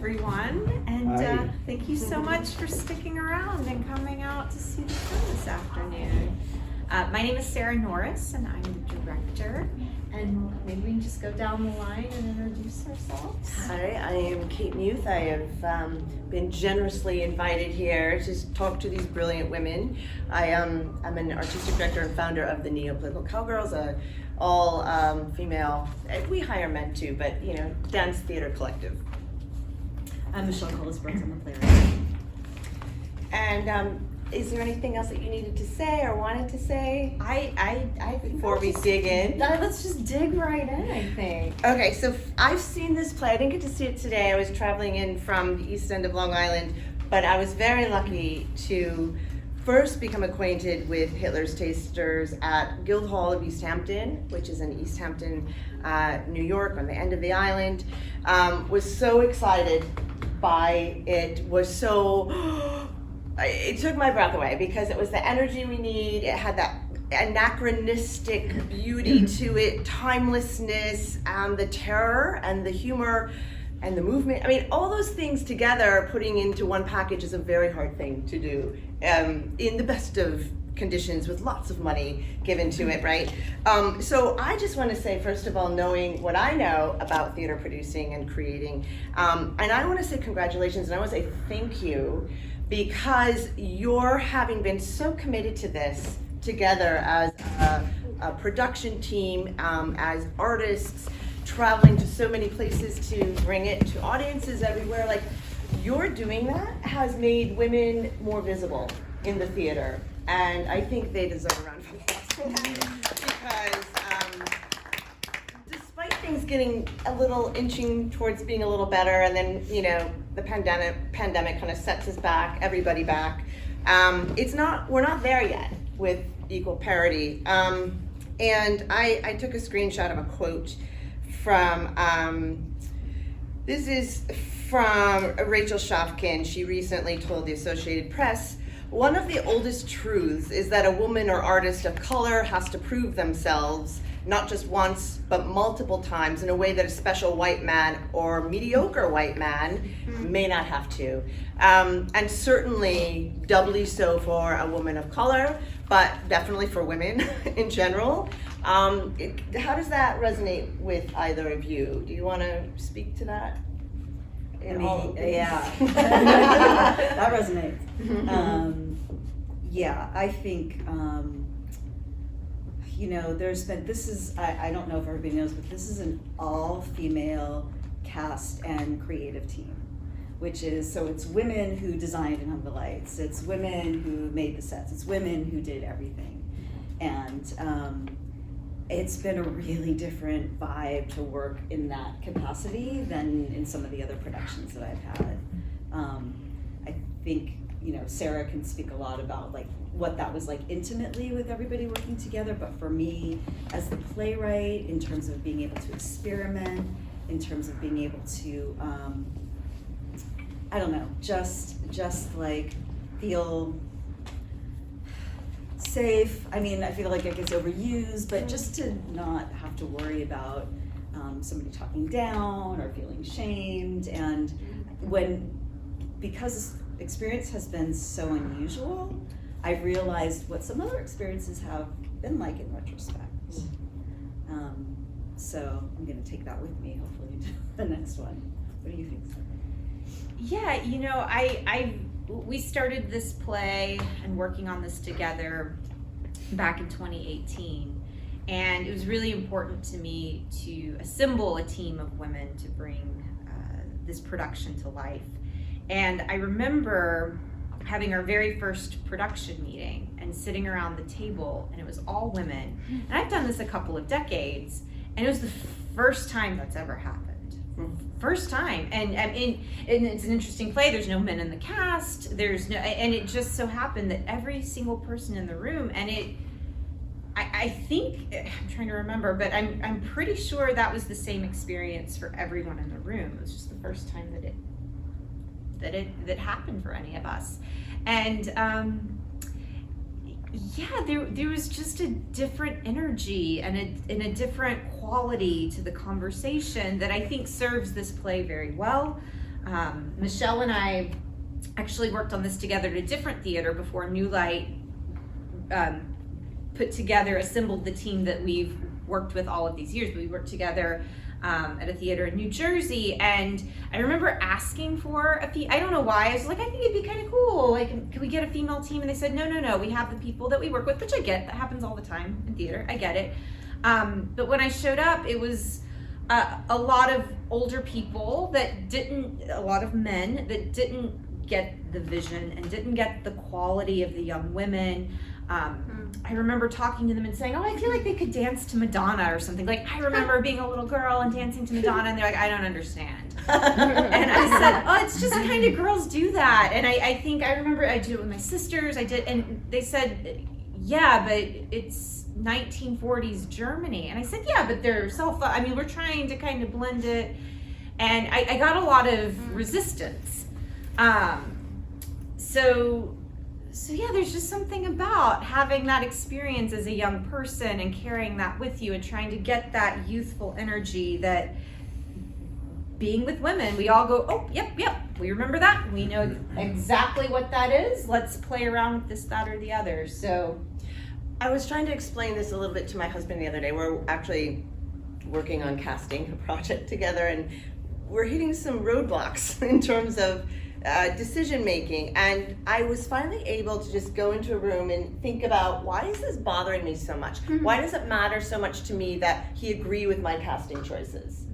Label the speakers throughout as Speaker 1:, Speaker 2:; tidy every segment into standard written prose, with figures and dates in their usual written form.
Speaker 1: everyone, and
Speaker 2: Hi.
Speaker 1: thank you so much for sticking around and coming out to see the show this afternoon. My name is Sarah Norris, and I'm the director. And maybe we can just go down the line and introduce ourselves.
Speaker 3: Hi, I am Kate Mueth. I have been generously invited here to talk to these brilliant women. I'm an artistic director and founder of the Neopolitical Cowgirls, all female, we hire men too, but dance theater collective.
Speaker 4: I'm Michelle Kholos, I'm the playwright.
Speaker 3: And is there anything else that you needed to say or wanted to say
Speaker 1: I
Speaker 3: before we dig in?
Speaker 1: Let's just dig right in, I think.
Speaker 3: Okay, so I've seen this play. I didn't get to see it today. I was traveling in from the east end of Long Island, but I was very lucky to first become acquainted with Hitler's Tasters at Guildhall of East Hampton, which is in East Hampton, New York, on the end of the island. Was so excited by it, was so, it took my breath away because it was the energy we need. It had that anachronistic beauty to it, timelessness, the terror and the humor and the movement. I mean, all those things together, putting into one package is a very hard thing to do in the best of conditions with lots of money given to it, right? So I just want to say, first of all, knowing what I know about theater producing and creating, and I want to say congratulations, and I want to say thank you, because you're having been so committed to this together as a production team, as artists, traveling to so many places to bring it to audiences everywhere. Like, you're doing that has made women more visible in the theater, and I think they deserve a round of applause because despite things getting a little inching towards being a little better, and then the pandemic kind of sets us back, everybody back. We're not there yet with equal parity. And I took a screenshot of a quote from, this is from Rachel Shofkin. She recently told the Associated Press, "One of the oldest truths is that a woman or artist of color has to prove themselves not just once, but multiple times in a way that a special white man or mediocre white man may not have to." And certainly doubly so for a woman of color, but definitely for women in general. How does that resonate with either of you? Do you want to speak to that?
Speaker 4: Yeah, that resonates. Yeah, I think, there's been, I don't know if everybody knows, but this is an all-female cast and creative team, which is, so it's women who designed and hung the lights, it's women who made the sets, it's women who did everything. And it's been a really different vibe to work in that capacity than in some of the other productions that I've had. I think, Sarah can speak a lot about like what that was like intimately with everybody working together, but for me as the playwright, in terms of being able to experiment, in terms of being able to, I don't know, just like feel safe. I mean, I feel like it gets overused, but just to not have to worry about somebody talking down or feeling shamed. And because experience has been so unusual, I've realized what some other experiences have been like in retrospect. So I'm gonna take that with me, hopefully, to the next one. What do you think, Sarah?
Speaker 1: Yeah, we started this play and working on this together back in 2018, and it was really important to me to assemble a team of women to bring this production to life. And I remember having our very first production meeting and sitting around the table, and it was all women. And I've done this a couple of decades, and it was the first time that's ever happened. First time. And it's an interesting play. There's no men in the cast. And it just so happened that every single person in the room, and I think, I'm trying to remember, but I'm pretty sure that was the same experience for everyone in the room. It was just the first time that happened for any of us. And there was just a different energy and a different quality to the conversation that I think serves this play very well. Michelle and I actually worked on this together at a different theater before New Light assembled the team that we've worked with all of these years. We worked together at a theater in New Jersey, and I remember asking for I don't know why, I was like, I think it'd be kind of cool, like, could we get a female team? And they said, no, we have the people that we work with, which I get, that happens all the time in theater, I get it. But when I showed up, it was a lot of older people a lot of men that didn't get the vision and didn't get the quality of the young women. I remember talking to them and saying, I feel like they could dance to Madonna or something. Like, I remember being a little girl and dancing to Madonna, and they're like, I don't understand. And I said, it's just kind of girls do that. And I remember I did it with my sisters, and they said, yeah, but it's 1940s Germany. And I said, yeah, but they're we're trying to kind of blend it. And I got a lot of resistance. So yeah, there's just something about having that experience as a young person and carrying that with you and trying to get that youthful energy that being with women, we all go, oh, yep, we remember that. We know exactly what that is. Let's play around with this, that, or the other. So
Speaker 3: I was trying to explain this a little bit to my husband the other day. We're actually working on casting a project together, and we're hitting some roadblocks in terms of decision making, and I was finally able to just go into a room and think about, why is this bothering me so much? Why does it matter so much to me that he agree with my casting choices?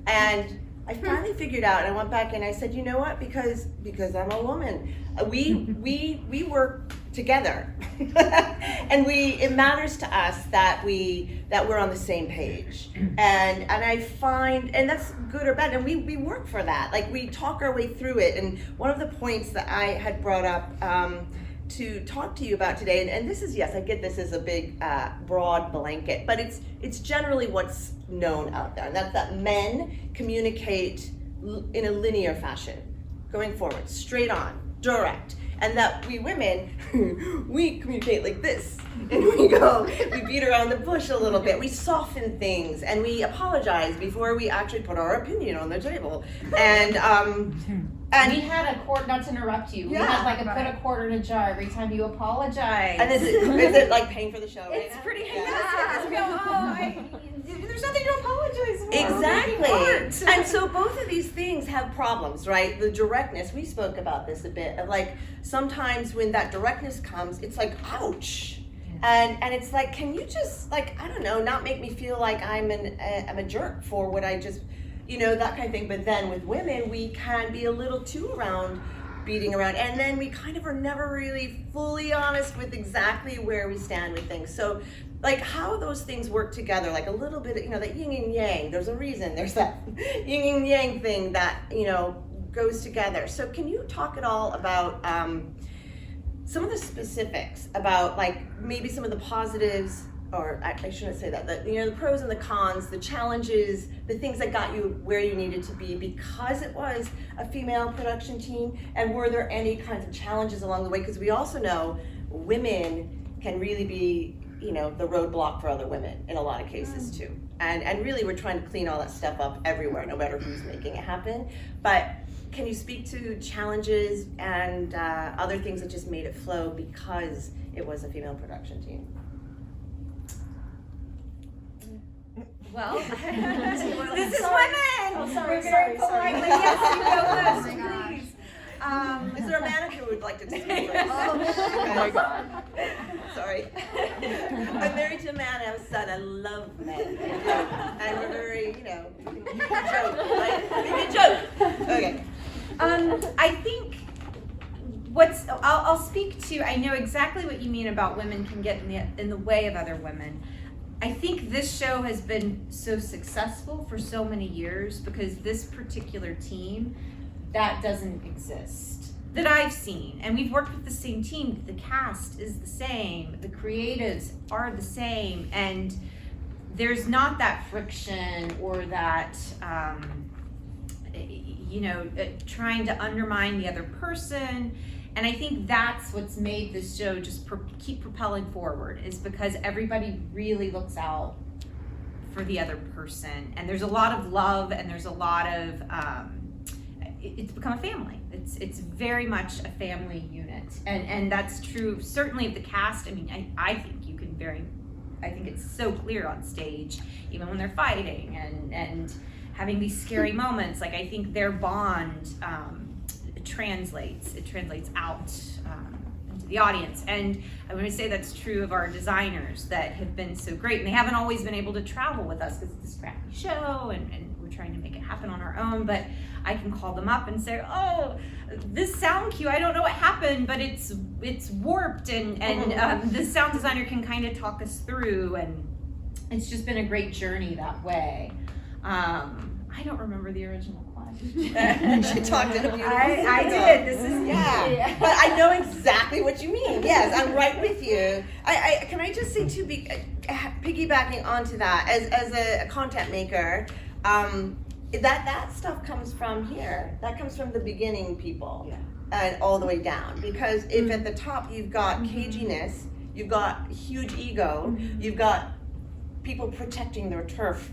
Speaker 3: And I finally figured out, and I went back and I said, you know what, because I'm a woman, we work together, and it matters to us that we're on the same page, and I find, and that's good or bad, and we work for that. Like, we talk our way through it. And one of the points that I had brought up to talk to you about today, and this is, yes, I get this as a big broad blanket, but it's generally what's known out there, and that's that men communicate in a linear fashion, going forward, straight on, direct. And that we women, we communicate like this, and we beat around the bush a little bit, we soften things, and we apologize before we actually put our opinion on the table. And
Speaker 1: we had a quarter, not to interrupt you, we had put a quarter in a jar every time you apologize.
Speaker 3: And is it like paying for the show right
Speaker 1: It's
Speaker 3: now?
Speaker 1: pretty, there's nothing to apologize for.
Speaker 3: Exactly. And so both of these things have problems, right? The directness, we spoke about this a bit, of like, sometimes when that directness comes, it's like, ouch. And it's like, can you just, like, I don't know, not make me feel like I'm a jerk for what I just, that kind of thing. But then with women, we can be a little too beating around, and then we kind of are never really fully honest with exactly where we stand with things. So, like, how those things work together, like a little bit, that yin and yang, there's a reason there's that yin and yang thing that, goes together. So can you talk at all about some of the specifics about, like, maybe some of the positives, or I shouldn't say that, the pros and the cons, the challenges, the things that got you where you needed to be because it was a female production team, and were there any kinds of challenges along the way? Because we also know women can really be, the roadblock for other women in a lot of cases too. And really we're trying to clean all that stuff up everywhere, no matter who's making it happen. But can you speak to challenges and other things that just made it flow because it was a female production team?
Speaker 1: Well, this is
Speaker 4: Sorry.
Speaker 1: women.
Speaker 4: Oh, sorry,
Speaker 1: We're very
Speaker 4: sorry.
Speaker 1: polite, but yes, you go first, please.
Speaker 3: Is there a manager who would like to speak first?
Speaker 4: Oh
Speaker 3: my God. Sorry. I'm married to a man, I have a son, I love men. And we're very, we can joke, right? We can joke. Okay.
Speaker 1: I think I'll speak to, I know exactly what you mean about women can get in the way of other women. I think this show has been so successful for so many years because this particular team, that doesn't exist that I've seen. And we've worked with the same team. The cast is the same. The creatives are the same. And there's not that friction or that, trying to undermine the other person. And I think that's what's made this show just keep propelling forward, is because everybody really looks out for the other person. And there's a lot of love, and there's a lot of, it's become a family. It's very much a family unit, and that's true certainly of the cast. I mean, I think you can I think it's so clear on stage, even when they're fighting and having these scary moments. Like, I think their bond translates out into the audience. And I want to say that's true of our designers that have been so great. And they haven't always been able to travel with us because it's this crappy show and we're trying to make it happen on our own. But I can call them up and say, oh, this sound cue, I don't know what happened, but it's warped. And the sound designer can kind of talk us through. And it's just been a great journey that way. I don't remember the original question.
Speaker 3: She talked in a beautiful
Speaker 1: I did. This is
Speaker 3: yeah. But I know exactly what you mean. Yes, I'm right with you. I can I just say too, piggybacking onto that, as a content maker, that stuff comes from here. That comes from the beginning people, and all the way down. Because if at the top you've got caginess, you've got huge ego, you've got people protecting their turf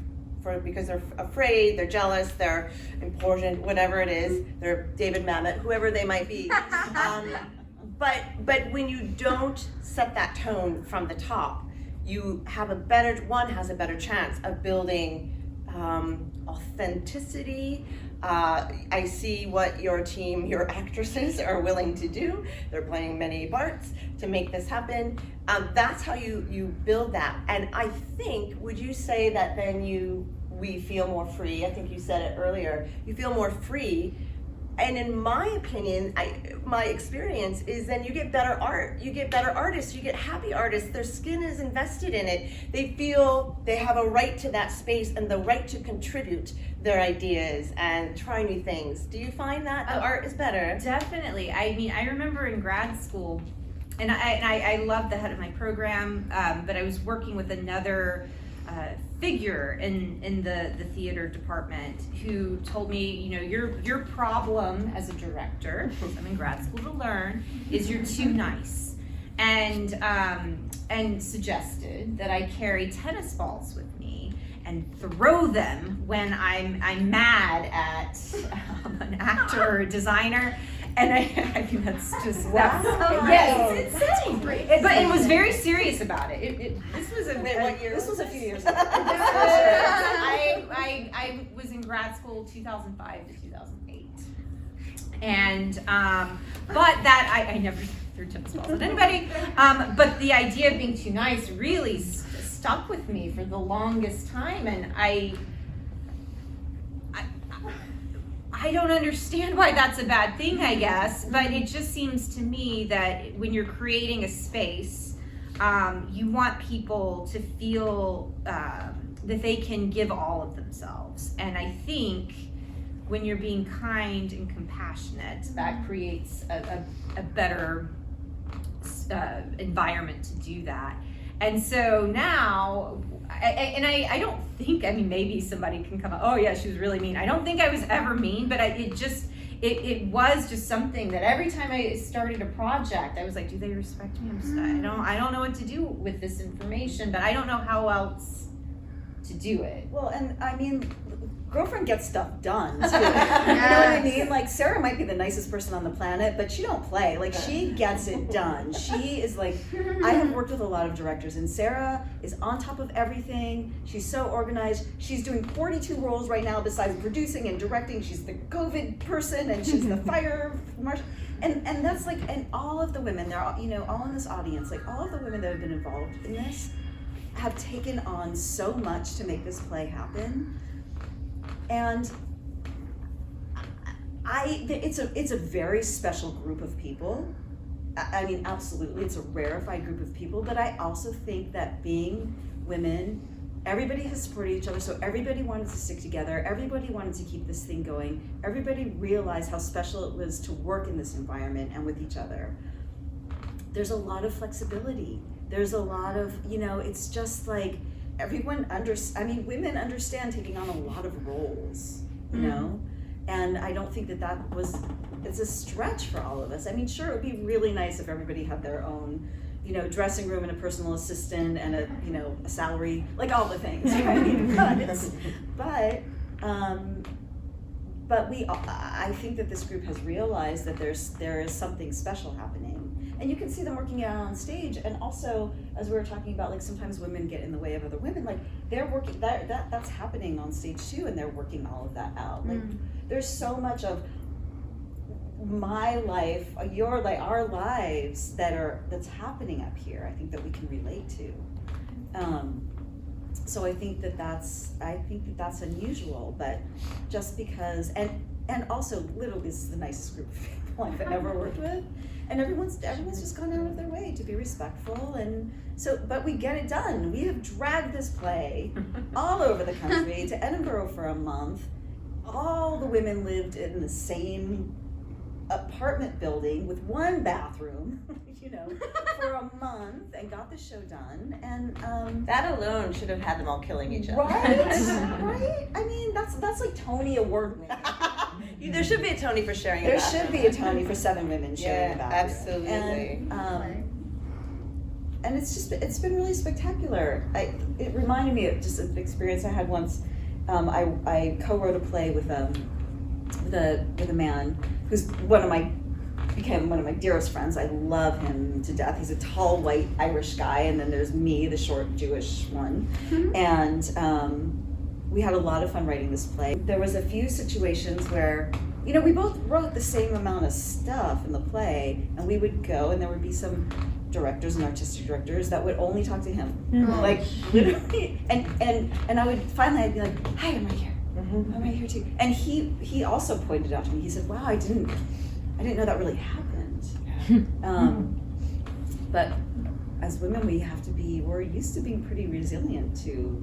Speaker 3: because they're afraid, they're jealous, they're important, whatever it is, they're David Mamet, whoever they might be. But when you don't set that tone from the top, you have one has a better chance of building authenticity. I see what your team, your actresses are willing to do. They're playing many parts to make this happen. That's how you build that. And I think, would you say that then we feel more free? I think you said it earlier. You feel more free. And in my opinion, my experience is then you get better art. You get better artists. You get happy artists. Their skin is invested in it. They feel they have a right to that space and the right to contribute their ideas and try new things. Do you find that the art is better?
Speaker 1: Definitely. I mean, I remember in grad school, and I loved the head of my program, but I was working with another figure in the theater department who told me, your problem as a director, I'm in grad school to learn, is you're too nice, and suggested that I carry tennis balls with me and throw them when I'm mad at an actor or a designer. And I think that's just yes, it's insane. But it was very serious about it. This was a
Speaker 4: few years ago.
Speaker 1: I was in grad school 2005 to 2008, and but that I never threw tennis balls at anybody. But the idea of being too nice really stuck with me for the longest time, and I don't understand why that's a bad thing, I guess, but it just seems to me that when you're creating a space, you want people to feel that they can give all of themselves. And I think when you're being kind and compassionate, that creates a better environment to do that. And so now, I don't think, maybe somebody can come up, oh yeah, she was really mean. I don't think I was ever mean, but it was just something that every time I started a project, I was like, do they respect me? I don't know what to do with this information, but I don't know how else to do it.
Speaker 4: Well, and girlfriend gets stuff done too. You know what I mean? Like, Sarah might be the nicest person on the planet, but she don't play. Like, she gets it done. She is like, I have worked with a lot of directors, and Sarah is on top of everything. She's so organized. She's doing 42 roles right now besides producing and directing. She's the COVID person, and she's the fire marshal. And that's like, and all of the women, they're all, all in this audience, like all of the women that have been involved in this have taken on so much to make this play happen. And it's a very special group of people. Absolutely, it's a rarefied group of people, but I also think that being women, everybody has supported each other, so everybody wanted to stick together, everybody wanted to keep this thing going, everybody realized how special it was to work in this environment and with each other. There's a lot of flexibility. There's a lot of, it's just like, everyone women understand taking on a lot of roles, and I don't think that it's a stretch for all of us. Sure, it would be really nice if everybody had their own, dressing room and a personal assistant and a but I think that this group has realized that there is something special happening, and you can see them working it out on stage. And also, as we were talking about, like sometimes women get in the way of other women. Like they're working that's happening on stage too, and they're working all of that out. Like there's so much of my life, your life, our lives that's happening up here. I think that we can relate to. So I think that's unusual, but just because, and also literally this is the nicest group of people I've ever worked with, and everyone's just gone out of their way to be respectful, and so, but we get it done. We have dragged this play all over the country to Edinburgh for a month. All the women lived in the same apartment building with one bathroom, for a month, and got the show done. And
Speaker 3: that alone should have had them all killing each other.
Speaker 4: Right? Right? I mean, that's like Tony Award winning.
Speaker 3: There should be a Tony for sharing.
Speaker 4: There should be a Tony for 7 women sharing a bathroom.
Speaker 3: Absolutely.
Speaker 4: And it's been really spectacular. It reminded me of just an experience I had once. I co-wrote a play with a man who's became one of my dearest friends. I love him to death. He's a tall, white Irish guy, and then there's me, the short Jewish one. And we had a lot of fun writing this play. There was a few situations where, we both wrote the same amount of stuff in the play, and we would go, and there would be some directors and artistic directors that would only talk to him. Like literally, and I would finally, I'd be like, hi, I'm right here. I'm right here too. And he also pointed out to me, he said, wow, I didn't know that really happened. But as women, we're used to being pretty resilient to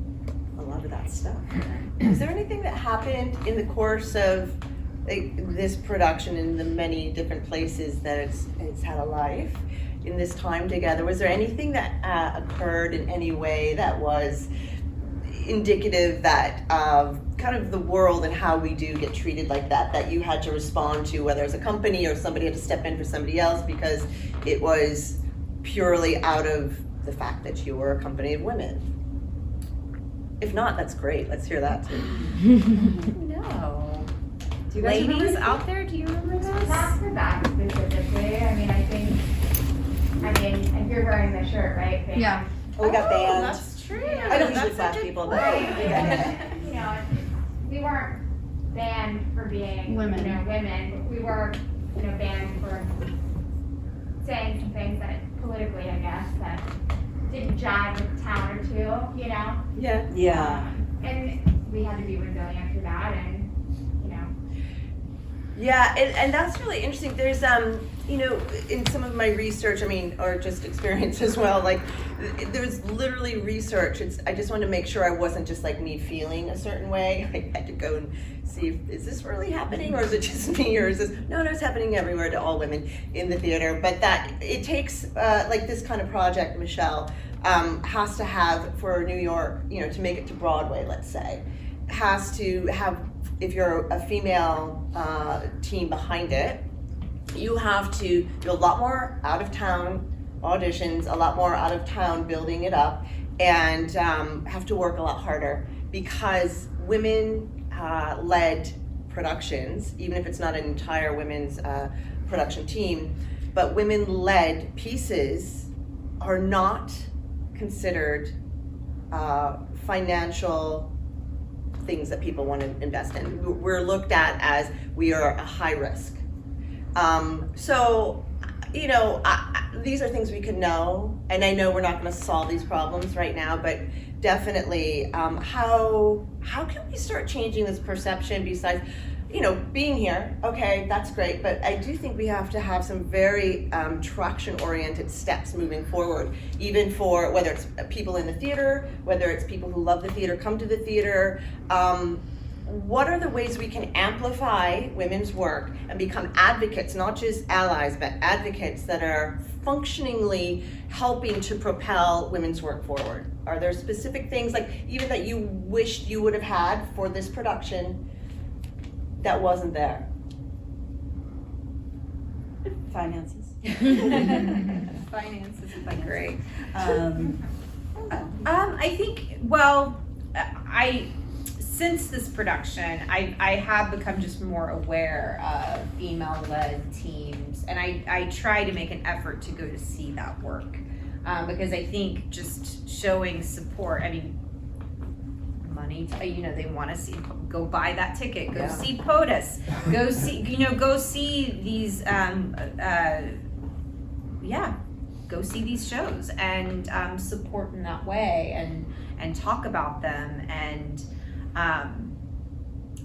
Speaker 4: a lot of that stuff.
Speaker 3: Is there anything that happened in the course of this production in the many different places that it's had a life in this time together? Was there anything that occurred in any way that was indicative that of kind of the world and how we do get treated like that you had to respond to, whether as a company or somebody had to step in for somebody else because it was purely out of the fact that you were a company of women? If not, that's great. Let's hear that too.
Speaker 1: No.
Speaker 3: Do you guys
Speaker 1: Ladies out there, do you remember this?
Speaker 2: Not for that specifically. I mean, and you're wearing the shirt, right? Band.
Speaker 5: Yeah.
Speaker 4: Oh, we got banned.
Speaker 1: That's true.
Speaker 4: I don't usually
Speaker 1: That's
Speaker 4: flash
Speaker 1: a good
Speaker 4: people,
Speaker 1: point.
Speaker 2: We weren't banned for being
Speaker 5: Women.
Speaker 2: Women. But we were, banned for saying some things that politically, I guess, that didn't jive with a town or two,
Speaker 4: Yeah.
Speaker 2: And we had to be resilient through that, and
Speaker 3: Yeah, and that's really interesting. There's in some of my research, or just experience as well, like there's literally research. I just wanted to make sure I wasn't just like me feeling a certain way. I had to go and see is this really happening, or is it just me, or is this no, it's happening everywhere to all women in the theater. But that it takes like this kind of project, Michelle, has to have for New York, to make it to Broadway, let's say, has to have, if you're a female team behind it, you have to do a lot more out-of-town auditions, a lot more out-of-town building it up, and have to work a lot harder because women-led productions, even if it's not an entire women's production team, but women-led pieces are not considered financial things that people want to invest in. We're looked at as we are a high risk. So, these are things we could know, and I know we're not going to solve these problems right now, but definitely, how can we start changing this perception besides, being here? Okay, that's great, but I do think we have to have some very traction-oriented steps moving forward, even for whether it's people in the theater, whether it's people who love the theater, come to the theater. What are the ways we can amplify women's work and become advocates, not just allies, but advocates that are functionally helping to propel women's work forward? Are there specific things, like even that you wished you would have had for this production that wasn't there?
Speaker 4: Finances.
Speaker 1: Finances would be great.
Speaker 4: Um,
Speaker 1: I think, since this production, I have become just more aware of female-led teams, and I try to make an effort to go to see that work, because I think just showing support, I mean, money, they want to see, go buy that ticket, go see POTUS, go see these, go see these shows and support in that way and talk about them. And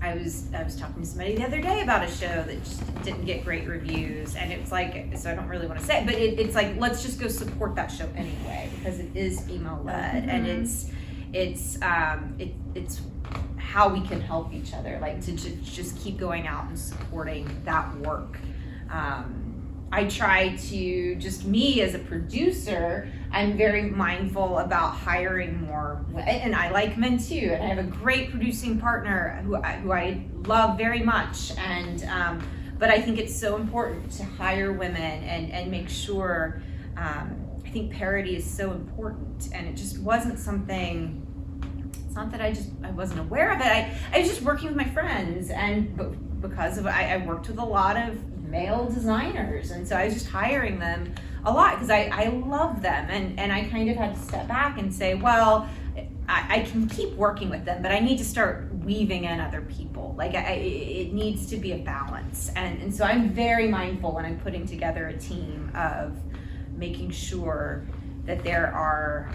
Speaker 1: I was talking to somebody the other day about a show that just didn't get great reviews, and it's like, so I don't really want to say it, but it's like, let's just go support that show anyway, because it is female-led, and it's how we can help each other, like to just keep going out and supporting that work. I try to, just me as a producer, I'm very mindful about hiring more, and I like men too, and I have a great producing partner who I love very much, and but I think it's so important to hire women and make sure, I think parity is so important, and it just wasn't something, it's not that I wasn't aware of it, I was just working with my friends, and because of I worked with a lot of male designers, and so I was just hiring them a lot because I love them, and I kind of had to step back and say, well, I can keep working with them, but I need to start weaving in other people. Like it needs to be a balance, and so I'm very mindful when I'm putting together a team of making sure that there are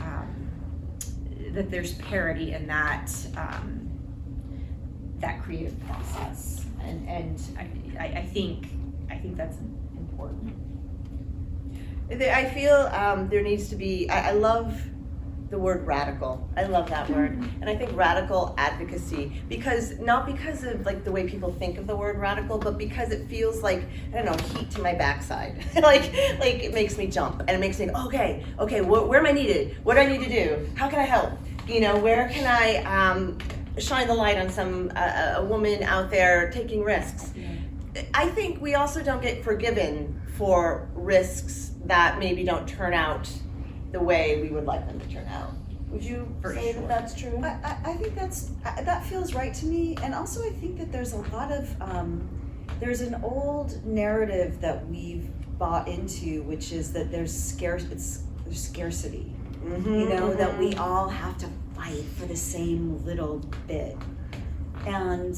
Speaker 1: that there's parity in that that creative process, and I think that's important.
Speaker 3: I feel there needs to be, I love the word radical. I love that word. And I think radical advocacy, not because of like the way people think of the word radical, but because it feels like, I don't know, heat to my backside. like it makes me jump, and it makes me go, okay, where am I needed? What do I need to do? How can I help? Where can I shine the light on a woman out there taking risks? I think we also don't get forgiven for risks that maybe don't turn out the way we would like them to turn out. Would you say that that's true?
Speaker 4: I think that feels right to me, and also I think that there's a lot of there's an old narrative that we've bought into, which is that there's scarcity. That we all have to fight for the same little bit, and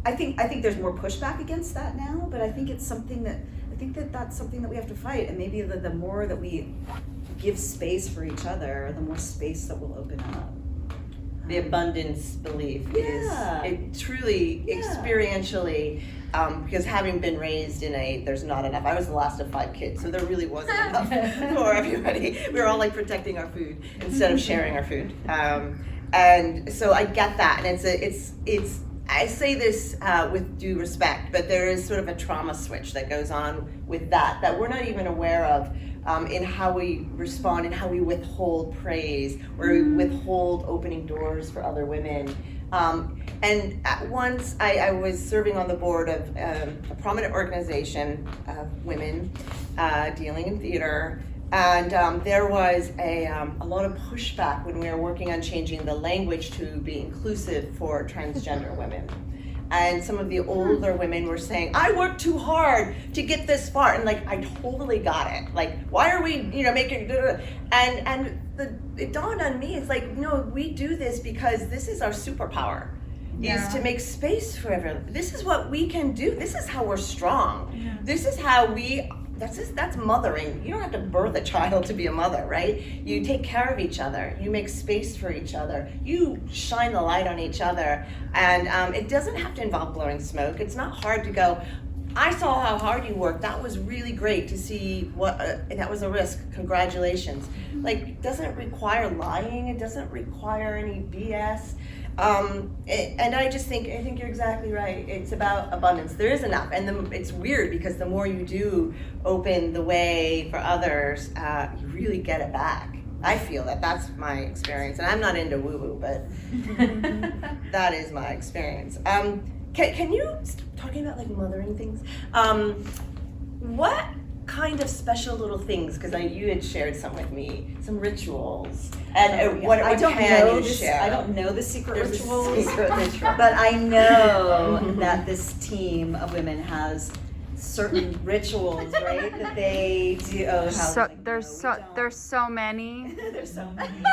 Speaker 4: I think there's more pushback against that now, but I think it's something that that's something that we have to fight, and maybe the more that we give space for each other, the more space that will open up.
Speaker 3: The abundance belief is it truly experientially, because having been raised in there's not enough. I was the last of 5 kids, so there really wasn't enough for everybody. We were all like protecting our food instead of sharing our food, and so I get that, and it's. I say this with due respect, but there is sort of a trauma switch that goes on with that we're not even aware of in how we respond and how we withhold praise or we withhold opening doors for other women. And once I was serving on the board of a prominent organization of women dealing in theater, and there was a lot of pushback when we were working on changing the language to be inclusive for transgender women. And some of the older women were saying, I worked too hard to get this far. And like, I totally got it. Like, why are we, making, and it dawned on me, it's like, no, we do this because this is our superpower, is to make space for everyone. This is what we can do. This is how we're strong. Yeah. This is how that's mothering. You don't have to birth a child to be a mother, right? You take care of each other. You make space for each other. You shine the light on each other. And it doesn't have to involve blowing smoke. It's not hard to go, I saw how hard you worked. That was really great to see that was a risk. Congratulations. Like, it doesn't require lying. It doesn't require any BS. And I think you're exactly right. It's about abundance. There is enough, and it's weird because the more you do open the way for others, you really get it back. I feel that's my experience, and I'm not into woo-woo, but that is my experience. Can you, talking about like mothering things, what kind of special little things? Because you had shared some with me, some rituals. And what
Speaker 4: I don't
Speaker 3: can
Speaker 4: know
Speaker 3: you
Speaker 4: this,
Speaker 3: share?
Speaker 4: I don't know the secret
Speaker 3: There's a
Speaker 4: rituals,
Speaker 3: secret ritual.
Speaker 4: but I know that this team of women has certain rituals, right? That they do. Oh, how
Speaker 5: So
Speaker 4: like,
Speaker 5: there's
Speaker 4: no, we
Speaker 5: so many.
Speaker 4: there's so many.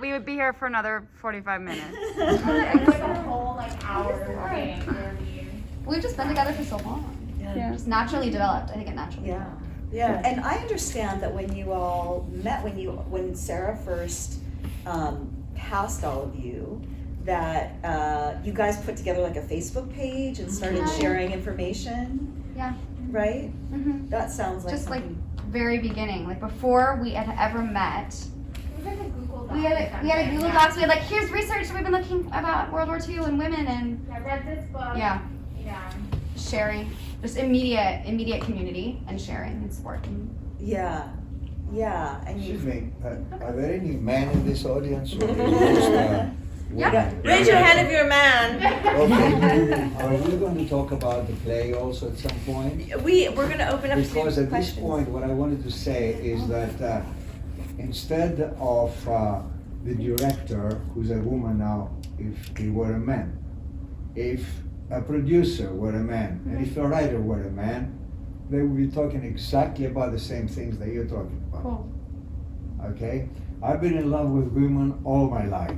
Speaker 5: We would be here for another 45 minutes.
Speaker 2: It's like a whole hour thing where
Speaker 6: We've just been together for so long.
Speaker 3: Yeah.
Speaker 6: Just naturally developed. I think it naturally.
Speaker 4: Yeah.
Speaker 3: Yeah.
Speaker 4: And I understand that when you all met, when Sarah first cast all of you, that you guys put together like a Facebook page and started
Speaker 6: Yeah.
Speaker 4: sharing information.
Speaker 6: Yeah.
Speaker 4: Right?
Speaker 6: Mm-hmm.
Speaker 4: That sounds like
Speaker 6: Just like
Speaker 4: something.
Speaker 6: very beginning, like before we had ever met.
Speaker 2: it was like a Google Doc.
Speaker 6: We had a Google
Speaker 2: Yeah.
Speaker 6: Docs. We had like, here's research we've been looking about World War II and women, and
Speaker 2: I read this book.
Speaker 6: yeah,
Speaker 2: Yeah.
Speaker 6: sharing, just immediate community and sharing and support.
Speaker 4: Yeah. Yeah. And you.
Speaker 7: Excuse me, are there any men in this audience? Or is it just, women?
Speaker 3: Raise your hand if you're a man.
Speaker 7: Okay, are we going to talk about the play also at some point?
Speaker 3: We're going to open up
Speaker 7: Because
Speaker 3: to
Speaker 7: at this
Speaker 3: questions.
Speaker 7: point, what I wanted to say is that instead of the director, who's a woman now, if he were a man, if a producer were a man, and if a writer were a man, they would be talking exactly about the same things that you're talking about.
Speaker 6: Cool.
Speaker 7: Okay? I've been in love with women all my life.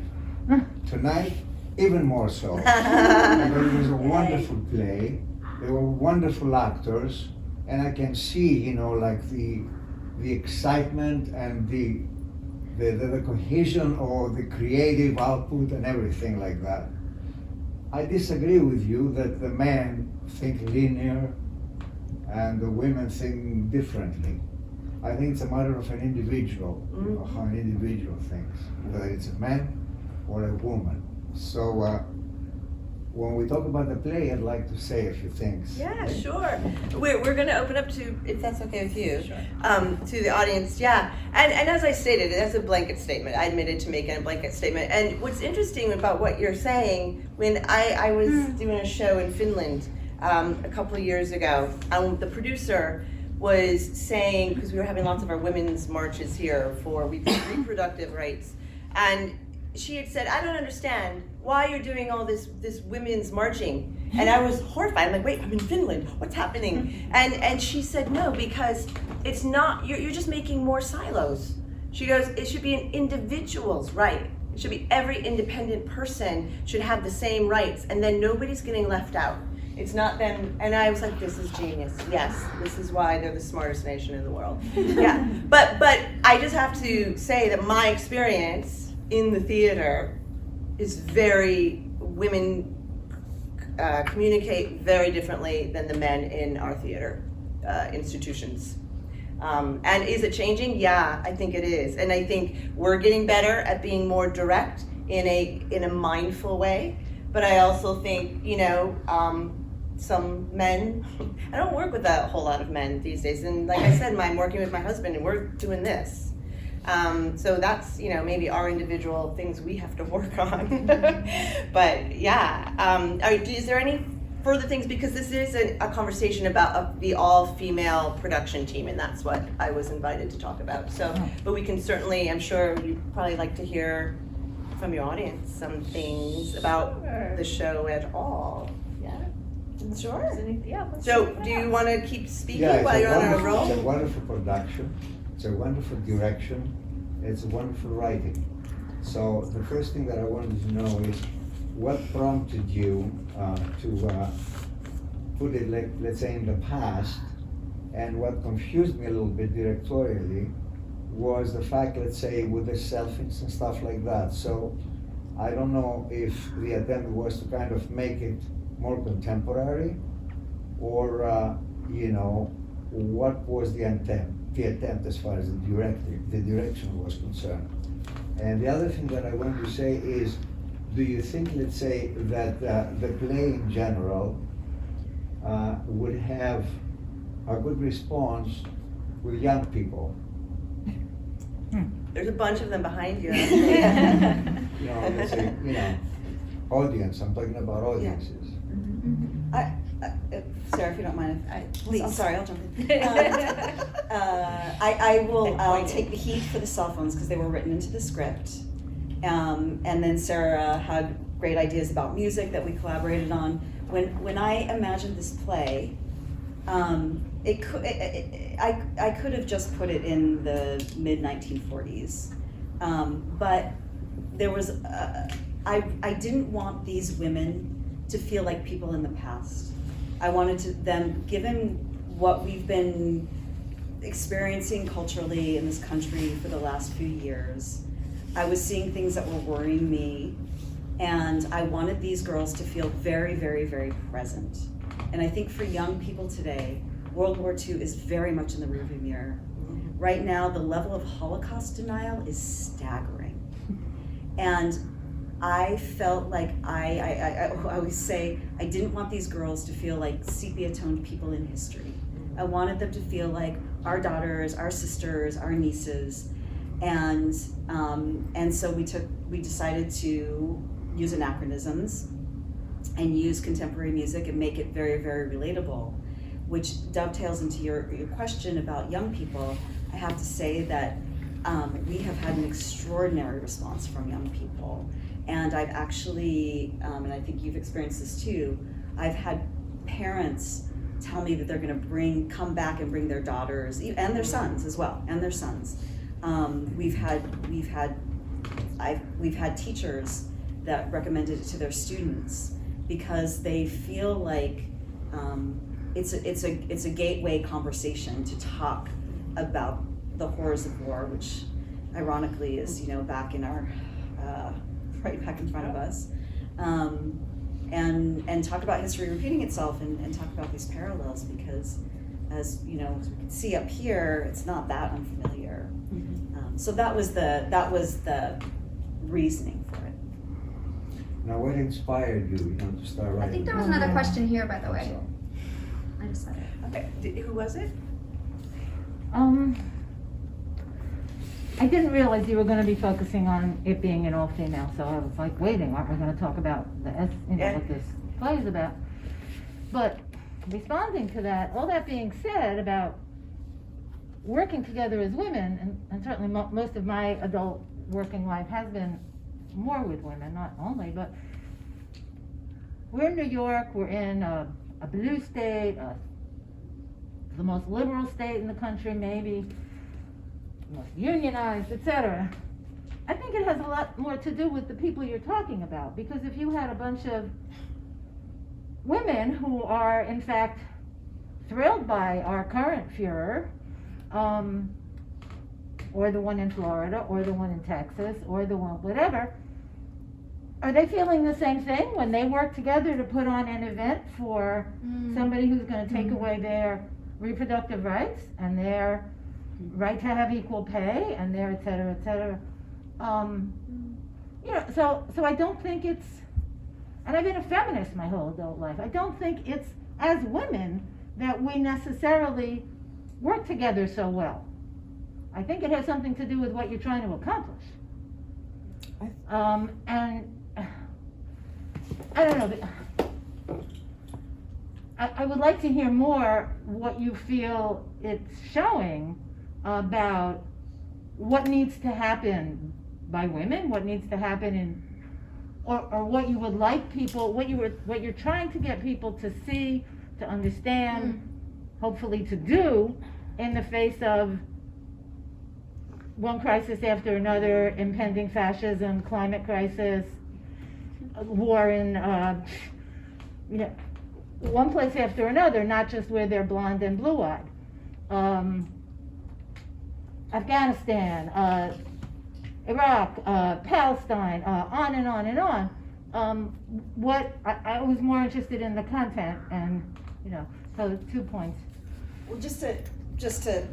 Speaker 7: Tonight, even more so. Because it was a wonderful play. They were wonderful actors, and I can see, like the excitement and the cohesion or the creative output and everything like that. I disagree with you that the men think linear and the women think differently. I think it's a matter of an individual, how an individual thinks, whether it's a man or a woman. So when we talk about the play, I'd like to say a few things.
Speaker 3: Yeah, sure. We're going to open up to, if that's okay with you, to the audience. Yeah, and as I stated, that's a blanket statement. I admitted to making a blanket statement. And what's interesting about what you're saying, when I was doing a show in Finland a couple of years ago, the producer was saying, because we were having lots of our women's marches here for reproductive rights, and she had said, I don't understand why you're doing all this women's marching. And I was horrified. I'm like, wait, I'm in Finland. What's happening? And she said, no, because it's not, you're just making more silos. She goes, it should be an individual's right. It should be every independent person should have the same rights, and then nobody's getting left out. It's not them. And I was like, this is genius. Yes, this is why they're the smartest nation in the world. Yeah, but I just have to say that my experience in the theater is women communicate very differently than the men in our theater institutions. And is it changing? Yeah, I think it is. And I think we're getting better at being more direct in a mindful way. But I also think, some men, I don't work with a whole lot of men these days. And like I said, I'm working with my husband and we're doing this. So that's, maybe our individual things we have to work on. But yeah, is there any further things? Because this is a conversation about the all-female production team, and that's what I was invited to talk about. So, but we can certainly, I'm sure you'd probably like to hear from your audience some things about the show at all. Yeah? Sure. So do you want to keep speaking while you're on a roll?
Speaker 7: It's a wonderful production. It's a wonderful direction. It's a wonderful writing. So the first thing that I wanted to know is what prompted you to put it, let's say, in the past, and what confused me a little bit directorially was the fact, let's say, with the selfies and stuff like that. So I don't know if the attempt was to kind of make it more contemporary, or what was the attempt as far as the direction was concerned. And the other thing that I want to say is, do you think, let's say, that the play in general would have a good response with young people?
Speaker 3: There's a bunch of them behind you.
Speaker 7: Let's say, audience. I'm talking about audiences.
Speaker 4: Sarah, if you don't mind,
Speaker 3: Please.
Speaker 4: I'm sorry, I'll jump in. I'll take the heat for the cell phones because they were written into the script. And then Sarah had great ideas about music that we collaborated on. When I imagined this play, I could have just put it in the mid-1940s, but there was I didn't want these women to feel like people in the past. I wanted them, given what we've been experiencing culturally in this country for the last few years, I was seeing things that were worrying me, and I wanted these girls to feel very, very, very present. And I think for young people today, World War II is very much in the rearview mirror. Right now, the level of Holocaust denial is staggering. And I felt like I always say, I didn't want these girls to feel like sepia-toned people in history. I wanted them to feel like our daughters, our sisters, our nieces. And so we decided to use anachronisms and use contemporary music and make it very, very relatable, which dovetails into your question about young people. I have to say that we have had an extraordinary response from young people. And I've actually, and I think you've experienced this too, I've had parents tell me that they're gonna come back and bring their daughters, and their sons as well, and their sons. We've had teachers that recommended it to their students because they feel like it's a gateway conversation to talk about the horrors of war, which ironically is back in our right back in front of us, and talk about history repeating itself and talk about these parallels, because as we can see up here, it's not that unfamiliar. So that was the reasoning for it.
Speaker 7: Now, what inspired you, to start writing?
Speaker 6: I think there was another question here, by the way. I just said it.
Speaker 3: Okay, who was it?
Speaker 8: I didn't realize you were going to be focusing on it being an all-female, so I was like waiting. Aren't we going to talk about what this play is about? But responding to that, all that being said about working together as women, and certainly most of my adult working life has been more with women, not only, but we're in New York, we're in a blue state, the most liberal state in the country, maybe, most unionized, etc. I think it has a lot more to do with the people you're talking about, because if you had a bunch of women who are in fact thrilled by our current Führer, or the one in Florida, or the one in Texas, or the one whatever, are they feeling the same thing when they work together to put on an event for somebody who's going to take away their reproductive rights and their right to have equal pay and their et cetera, et cetera? So I don't think it's, and I've been a feminist my whole adult life, I don't think it's as women that we necessarily work together so well. I think it has something to do with what you're trying to accomplish. And I don't know, I would like to hear more what you feel it's showing about what needs to happen by women, what needs to happen or what you would like people, what you're trying to get people to see, to understand, hopefully to do, in the face of one crisis after another, impending fascism, climate crisis, war in, one place after another, not just where they're blonde and blue-eyed. Afghanistan, Iraq, Palestine, on and on and on. I was more interested in the content, and so 2 points.
Speaker 4: Well, just to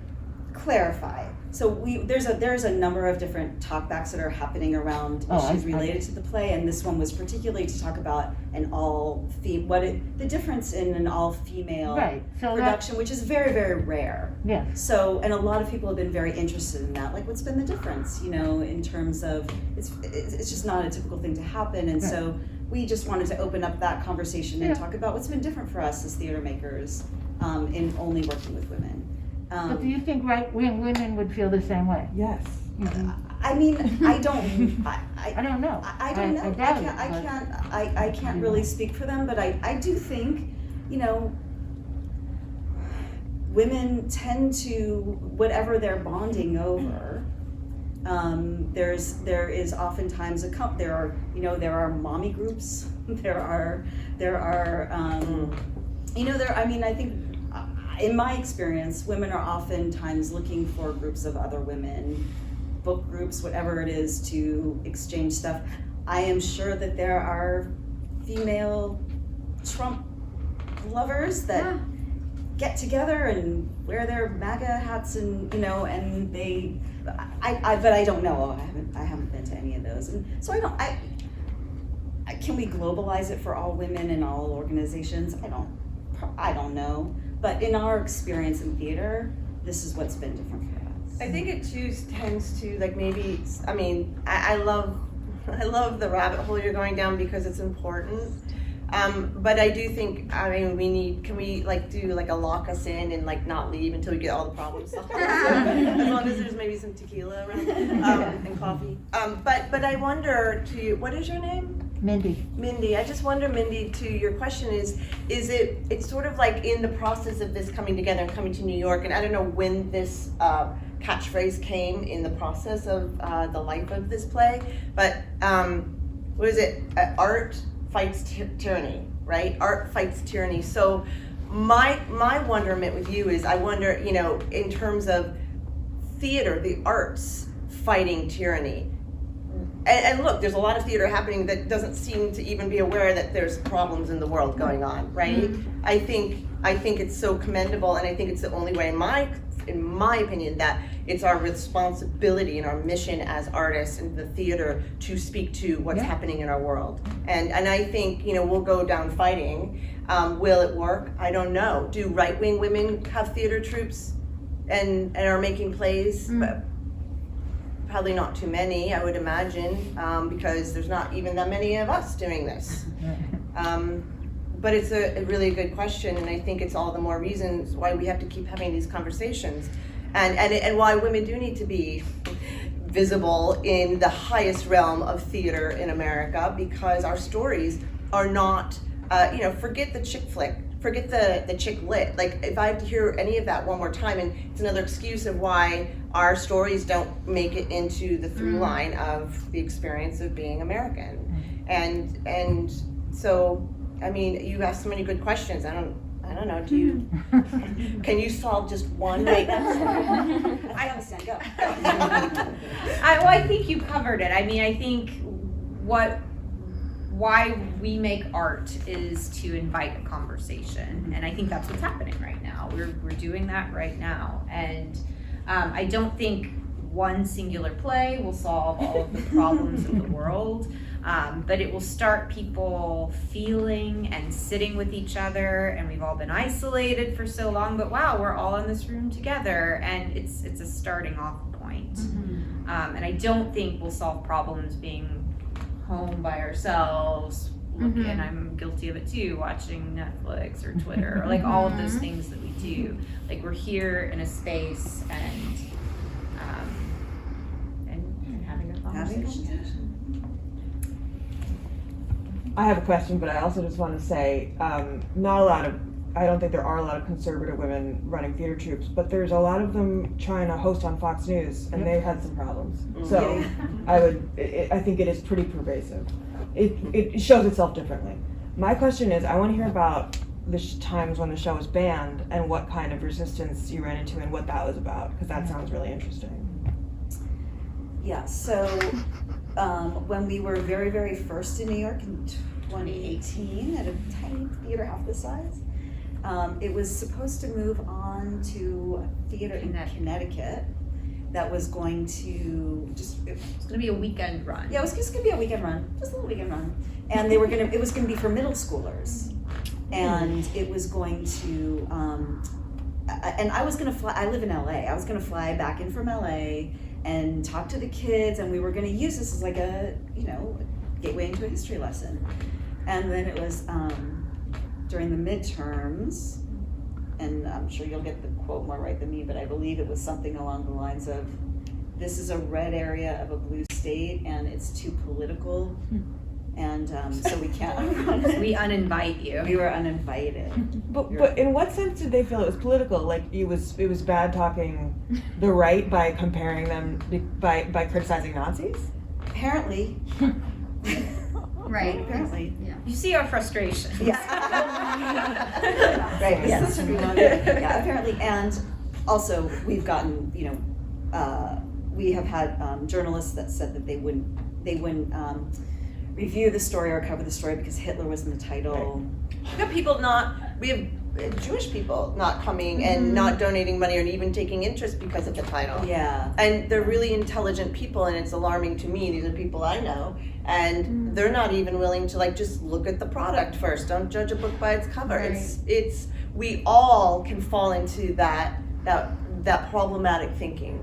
Speaker 4: clarify, so there's a number of different talkbacks that are happening around issues related to the play, and this one was particularly to talk about the difference in an all-female production, which is very, very rare.
Speaker 8: Yeah.
Speaker 4: So, and a lot of people have been very interested in that, like what's been the difference, in terms of it's just not a typical thing to happen, and so we just wanted to open up that conversation and
Speaker 8: Yeah.
Speaker 4: talk about what's been different for us as theater makers in only working with women.
Speaker 8: But do you think right-wing women would feel the same way?
Speaker 9: Yes.
Speaker 4: I mean, I don't
Speaker 8: I don't know.
Speaker 4: I don't know.
Speaker 8: doubt it,
Speaker 4: I can't really speak for them, but I do think, you know, women tend to, whatever they're bonding over, there is oftentimes there are mommy groups, I think in my experience, women are oftentimes looking for groups of other women, book groups, whatever it is, to exchange stuff. I am sure that there are female Trump lovers that get together and wear their MAGA hats, and and they, but I don't know. I haven't been to any of those, and so can we globalize it for all women in all organizations? I don't know. But in our experience in theater, this is what's been different for us.
Speaker 3: I think it too tends to I love the rabbit hole you're going down because it's important. But I do think, can we do a lock us in and not leave until we get all the problems solved? As long as there's maybe some tequila around, and coffee. But I wonder what is your name? Mindy, I just wonder, Mindy, to your question it's sort of like in the process of this coming together and coming to New York, and I don't know when this catchphrase came in the process of the life of this play, but what is it? Art fights tyranny, right? Art fights tyranny. So my wonderment with you is I wonder, in terms of theater, the arts fighting tyranny. And look, there's a lot of theater happening that doesn't seem to even be aware that there's problems in the world going on, right? Mm-hmm. I think it's so commendable, and I think it's the only way, in my opinion, that it's our responsibility and our mission as artists in the theater to speak to what's happening in our world. And I think, we'll go down fighting. Will it work? I don't know. Do right-wing women have theater troupes and are making plays? Probably not too many, I would imagine, because there's not even that many of us doing this. But it's a really good question, and I think it's all the more reasons why we have to keep having these conversations, and why women do need to be visible in the highest realm of theater in America, because our stories are not, forget the chick flick, forget the chick lit. If I have to hear any of that one more time, and it's another excuse of why our stories don't make it into the through line of the experience of being American. And so, you asked so many good questions. I don't know, do you, can you solve just one right now?
Speaker 4: I understand, go.
Speaker 1: I think you covered it. I think why we make art is to invite a conversation, and I think that's what's happening right now. We're doing that right now, and I don't think one singular play will solve all of the problems of the world, but it will start people feeling and sitting with each other, and we've all been isolated for so long, but wow, we're all in this room together, and it's a starting off point. And I don't think we'll solve problems being home by ourselves, and I'm guilty of it too, watching Netflix or Twitter, or all of those things that we do. We're here in a space and having a conversation.
Speaker 9: I have a question, but I also just want to say, I don't think there are a lot of conservative women running theater troupes, but there's a lot of them trying to host on Fox News, and they've had some problems. So I think it is pretty pervasive. It shows itself differently. My question is, I want to hear about the times when the show was banned and what kind of resistance you ran into and what that was about, because that sounds really interesting.
Speaker 4: Yeah, so when we were very, very first in New York in 2018 at a tiny theater half the size, it was supposed to move on to a theater in Connecticut that was going to
Speaker 1: it's going to be a weekend run.
Speaker 4: Yeah, it was just going to be a weekend run, just a little weekend run. And it was going to be for middle schoolers. And it was going to, and I was going to fly, I live in LA. I was going to fly back in from LA and talk to the kids, and we were going to use this as a gateway into a history lesson. And then it was during the midterms, and I'm sure you'll get the quote more right than me, but I believe it was something along the lines of, this is a red area of a blue state and it's too political, and so we can't run it.
Speaker 1: We uninvite you.
Speaker 4: We were uninvited.
Speaker 9: But in what sense did they feel it was political? Like it was bad talking the right by comparing them by criticizing Nazis?
Speaker 4: Apparently.
Speaker 6: Right.
Speaker 4: Apparently.
Speaker 1: You see our frustration.
Speaker 4: Yes. Right, yes. Yeah, apparently, and also we've gotten, we have had journalists that said that they wouldn't review the story or cover the story because Hitler was in the title.
Speaker 3: We have we have Jewish people not coming and not donating money or even taking interest because of the title.
Speaker 4: Yeah.
Speaker 3: And they're really intelligent people, and it's alarming to me. These are people I know, and they're not even willing to just look at the product first. Don't judge a book by its cover.
Speaker 6: Right.
Speaker 3: It's we all can fall into that problematic thinking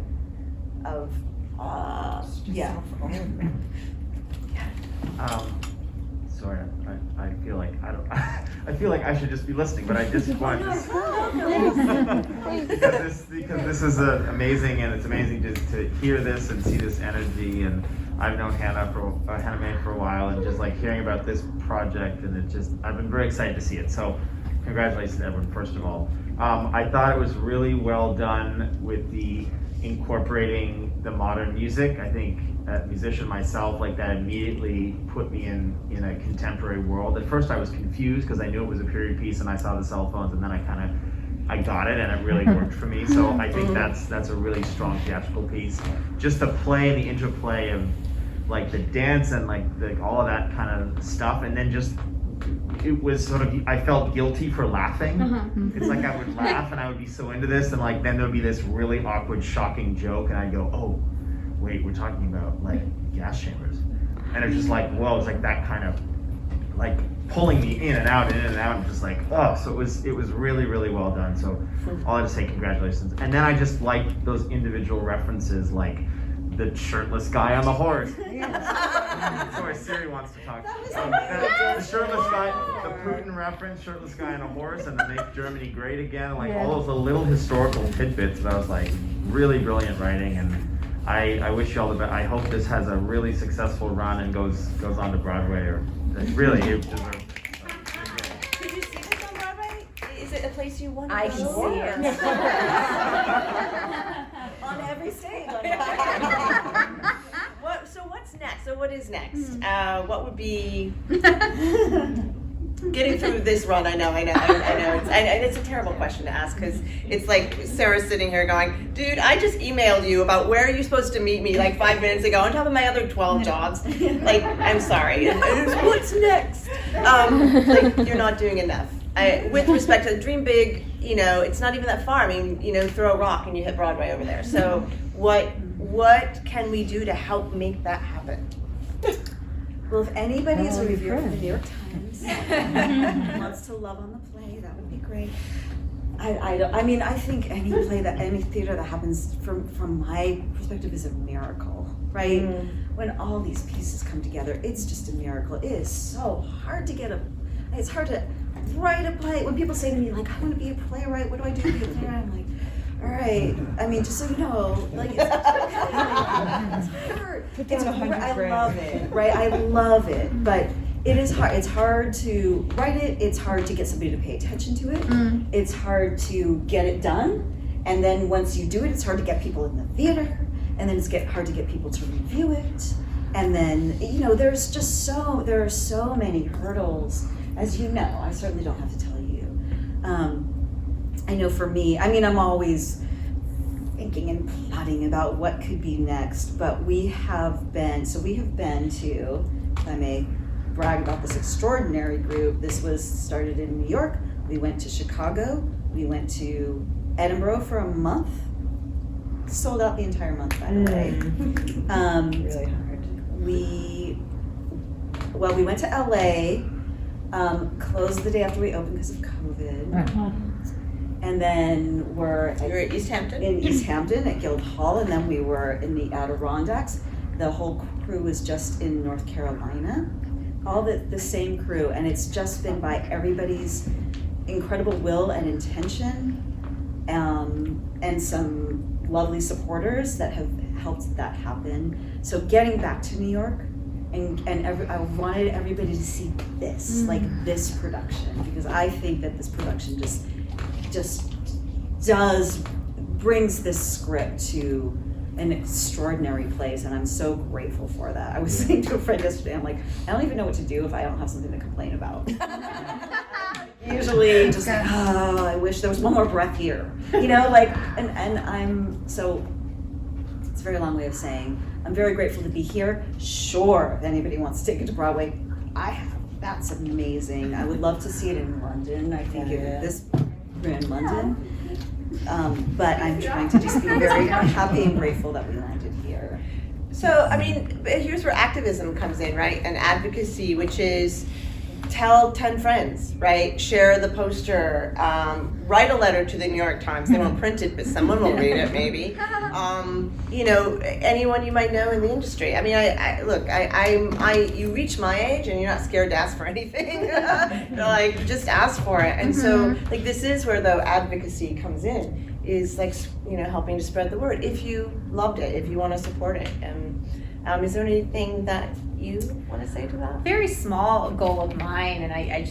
Speaker 3: of yeah.
Speaker 10: Sorry, I feel like I feel like I should just be listening, but I just want to because this is amazing, and it's amazing to hear this and see this energy. And I've known Hannah May for a while, and just hearing about this project, and I've been very excited to see it. So congratulations, everyone. First of all, I thought it was really well done with the incorporating the modern music. I think as a musician myself, that immediately put me in a contemporary world. At first I was confused because I knew it was a period piece and I saw the cell phones, and then I got it, and it really worked for me. So I think that's a really strong theatrical piece. Just the play and the interplay of the dance and all of that kind of stuff, and then just it was sort of, I felt guilty for laughing. It's like I would laugh and I would be so into this, and then there would be this really awkward, shocking joke, and I'd go, oh, wait, we're talking about gas chambers. And it's just whoa, it's that kind of pulling me in and out, and just oh, so it was really, really well done. So all I have to say, congratulations. And then I just liked those individual references, the shirtless guy on the horse. Sorry, Siri wants to talk. The shirtless guy, the Putin reference, shirtless guy on a horse, and the Make Germany Great Again, all those little historical tidbits. But I was really brilliant writing, and I wish you all the best. I hope this has a really successful run and goes on to Broadway, or really it deserves.
Speaker 3: Did you see this on Broadway? Is it a place you want to
Speaker 1: I
Speaker 3: go?
Speaker 1: can see it.
Speaker 4: On every stage.
Speaker 3: So what's next? So what is next? What would be getting through this run? I know. It's a terrible question to ask, because it's Sarah's sitting here going, dude, I just emailed you about where are you supposed to meet me 5 minutes ago on top of my other 12 jobs. I'm sorry. What's next? You're not doing enough. With respect to dream big, it's not even that far. I mean, throw a rock and you hit Broadway over there. So what can we do to help make that happen?
Speaker 4: Well, if anybody is a reviewer for the New York Times wants to love on the play, that would be great. I think any theater that happens from my perspective is a miracle, right? When all these pieces come together, it's just a miracle. It is so hard to it's hard to write a play. When people say to me, I want to be a playwright, what do I do to be a playwright? I'm all right. Just so you know, it's hard. It's hard. I love it, right? I love it, but it is hard. It's hard to write it. It's hard to get somebody to pay attention to it. It's hard to get it done, and then once you do it, it's hard to get people in the theater, and then it's hard to get people to review it, and then there are so many hurdles, as you know. I certainly don't have to tell you. I know for me, I'm always thinking and plotting about what could be next, but we have been to, if I may brag about this extraordinary group, this was started in New York, we went to Chicago, we went to Edinburgh for a month, sold out the entire month, by the way.
Speaker 3: Really hard.
Speaker 4: We went to LA, closed the day after we opened because of COVID. And then we're
Speaker 3: at East Hampton?
Speaker 4: In East Hampton at Guildhall, and then we were in the Adirondacks. The whole crew was just in North Carolina. all the same crew, and it's just been by everybody's incredible will and intention, and some lovely supporters that have helped that happen. So getting back to New York, I wanted everybody to see this, like this production, because I think that this production just brings this script to an extraordinary place, and I'm so grateful for that. I was saying to a friend yesterday, I'm like, I don't even know what to do if I don't have something to complain about. Usually just like, oh, I wish there was one more breath here. You know, like, and I'm so, it's a very long way of saying, I'm very grateful to be here. Sure, if anybody wants to take it to Broadway, that's amazing. I would love to see it in London. I think we're in London. But I'm trying to just be very happy and grateful that we landed here.
Speaker 3: So, I mean, here's where activism comes in, right? And advocacy, which is tell 10 friends, right? Share the poster, write a letter to the New York Times. They won't print it, but someone will read it, maybe. You know, anyone you might know in the industry. I mean, you reach my age and you're not scared to ask for anything. Like, just ask for it. And so, like, this is where the advocacy comes in, is like, you know, helping to spread the word. If you loved it, if you want to support it. And is there anything that you want to say to that?
Speaker 1: Very small goal of mine, and I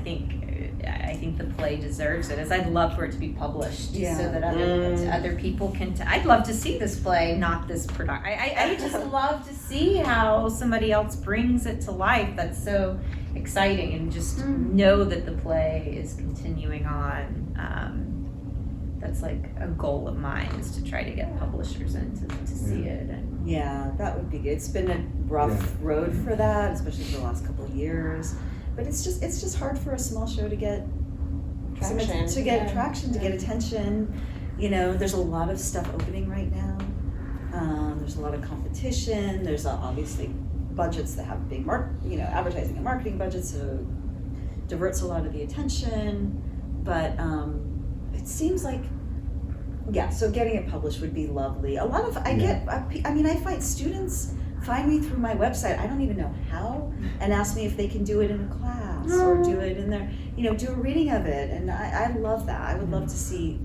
Speaker 1: think the play deserves it, is I'd love for it to be published so that other people can. I'd love to see this play, not this production. I would just love to see how somebody else brings it to life. That's so exciting, and just know that the play is continuing on. That's like a goal of mine, is to try to get publishers in to see it. And
Speaker 4: yeah, that would be good. It's been a rough road for that, especially for the last couple of years. But it's just hard for a small show to get traction, to get attention. You know, there's a lot of stuff opening right now. There's a lot of competition. There's obviously budgets that have big advertising and marketing budgets, so diverts a lot of the attention. But it seems like, so getting it published would be lovely. I find students find me through my website, I don't even know how, and ask me if they can do it in a class or do it in their, do a reading of it. And I love that. I would love to see,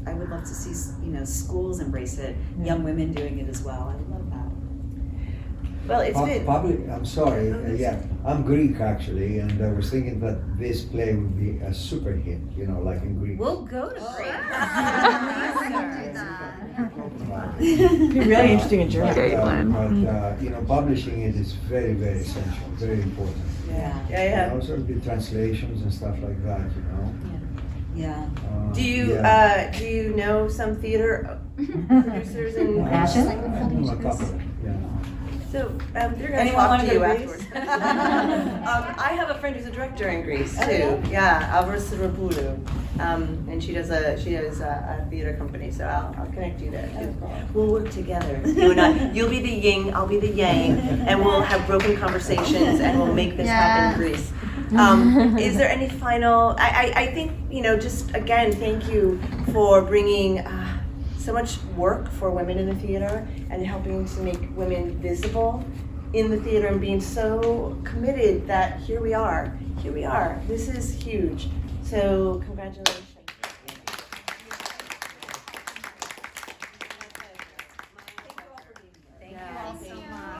Speaker 4: schools embrace it, young women doing it as well. I would love that.
Speaker 3: Well, it's been...
Speaker 7: I'm sorry, I'm Greek actually, and I was thinking that this play would be a super hit, like in Greece.
Speaker 1: we'll go to Greece.
Speaker 9: It'd be really interesting in Germany.
Speaker 7: But publishing it is very, very essential, very important.
Speaker 3: Yeah.
Speaker 7: And also the translations and stuff like that,
Speaker 4: Yeah.
Speaker 3: Do you know some theater producers and
Speaker 8: Passion?
Speaker 7: I know a couple,
Speaker 3: So they're going to
Speaker 4: Anyone
Speaker 3: talk
Speaker 4: wanna
Speaker 3: to
Speaker 4: go
Speaker 3: you
Speaker 4: to
Speaker 3: afterwards. I have a friend who's a director in Greece too. Avros. And she does a theater company. So I'll connect you there too. We'll work together. You and I. You'll be the yin, I'll be the yang, and we'll have broken conversations, and we'll make this happen in Greece. Is there any final? I think just again, thank you for bringing so much work for women in the theater and helping to make women visible in the theater, and being so committed that here we are. This is huge. So congratulations.